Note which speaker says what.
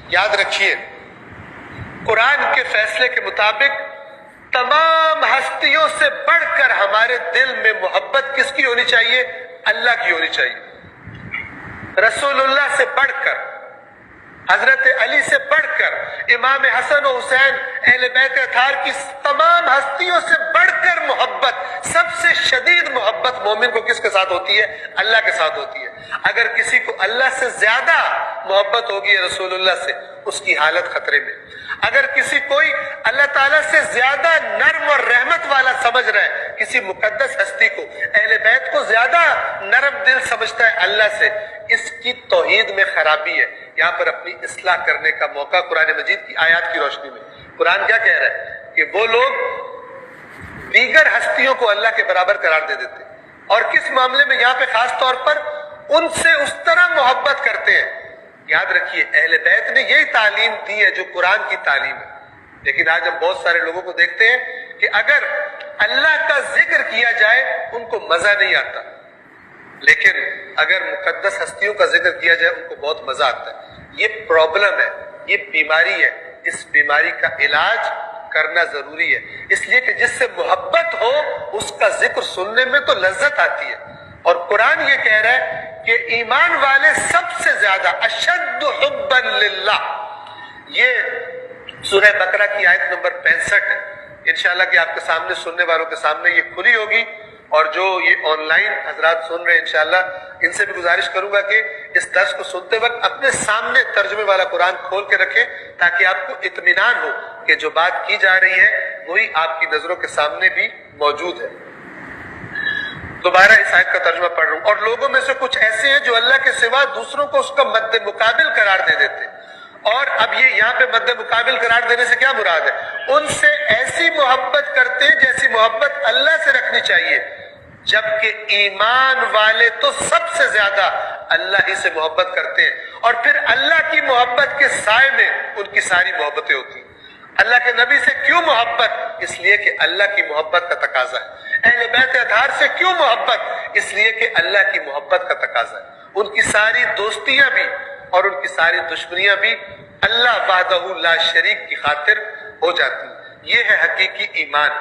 Speaker 1: یاد رکھیے قرآن کے فیصلے کے مطابق تمام ہستیوں سے بڑھ کر ہمارے دل میں محبت کس کی ہونی چاہیے؟ اللہ کی ہونی چاہیے، رسول اللہ سے بڑھ کر، حضرت علی سے بڑھ کر، امام حسن و حسین، اہل بیت اطہار کی تمام ہستیوں سے بڑھ کر محبت، سب سے شدید محبت مومن کو کس کے ساتھ ہوتی ہے؟ اللہ کے ساتھ ہوتی ہے۔ اگر کسی کو اللہ سے زیادہ محبت ہوگی رسول اللہ سے، اس کی حالت خطرے میں۔ اگر کسی کوئی اللہ تعالیٰ سے زیادہ نرم اور رحمت والا سمجھ رہا ہے، کسی مقدس ہستی کو، اہل بیت کو زیادہ نرم دل سمجھتا ہے اللہ سے، اس کی توحید میں خرابی ہے۔ یہاں پر اپنی اصلاح کرنے کا موقع قرآن مجید کی آیات کی روشنی میں۔ قرآن کیا کہہ رہا ہے کہ وہ لوگ دیگر ہستیوں کو اللہ کے برابر قرار دے دیتے، اور کس معاملے میں؟ یہاں پہ خاص طور پر ان سے اس طرح محبت کرتے ہیں۔ یاد رکھیے اہل بیت نے یہی تعلیم دی ہے جو قرآن کی تعلیم ہے، لیکن آج ہم بہت سارے لوگوں کو دیکھتے ہیں کہ اگر اللہ کا ذکر کیا جائے ان کو مزہ نہیں آتا، لیکن اگر مقدس ہستیوں کا ذکر کیا جائے ان کو بہت مزہ آتا ہے۔ یہ پرابلم ہے، یہ بیماری ہے، اس بیماری کا علاج کرنا ضروری ہے، اس لیے کہ جس سے محبت ہو اس کا ذکر سننے میں تو لذت آتی ہے۔ اور قرآن یہ کہہ رہا ہے کہ ایمان والے سب سے زیادہ اشد حبا للہ، یہ سورہ بقرہ کی آیت نمبر 65 ہے۔ انشاءاللہ کہ آپ کے سامنے سننے والوں کے سامنے یہ کھلی ہوگی، اور جو یہ آن لائن حضرات سن رہے ہیں انشاءاللہ ان سے بھی گزارش کروں گا کہ اس درس کو سنتے وقت اپنے سامنے ترجمے والا قرآن کھول کے رکھیں، تاکہ آپ کو اطمینان ہو کہ جو بات کی جا رہی ہے وہی آپ کی نظروں کے سامنے بھی موجود ہے۔ دوبارہ اس آیت کا ترجمہ پڑھ رہا ہوں۔ اور لوگوں میں سے کچھ ایسے ہیں جو اللہ کے سوا دوسروں کو اس کا مد مقابل قرار دے دیتے، اور اب یہ یہاں پہ مد مقابل قرار دینے سے کیا مراد ہے؟ ان سے ایسی محبت کرتے ہیں جیسی محبت اللہ سے رکھنی چاہیے، جبکہ ایمان والے تو سب سے زیادہ اللہ ہی سے محبت کرتے ہیں، اور پھر اللہ کی محبت کے سائے میں ان کی ساری محبتیں ہوتی ہیں۔ اللہ کے نبی سے کیوں محبت؟ اس لیے کہ اللہ کی محبت کا تقاضا ہے۔ اہل بیت اطہار سے کیوں محبت؟ اس لیے کہ اللہ کی محبت کا تقاضا ہے۔ ان کی ساری دوستیاں بھی اور ان کی ساری دشمنیاں بھی اللہ وحدہ لا شریک کی خاطر ہو جاتی ہیں۔ یہ ہے حقیقی ایمان۔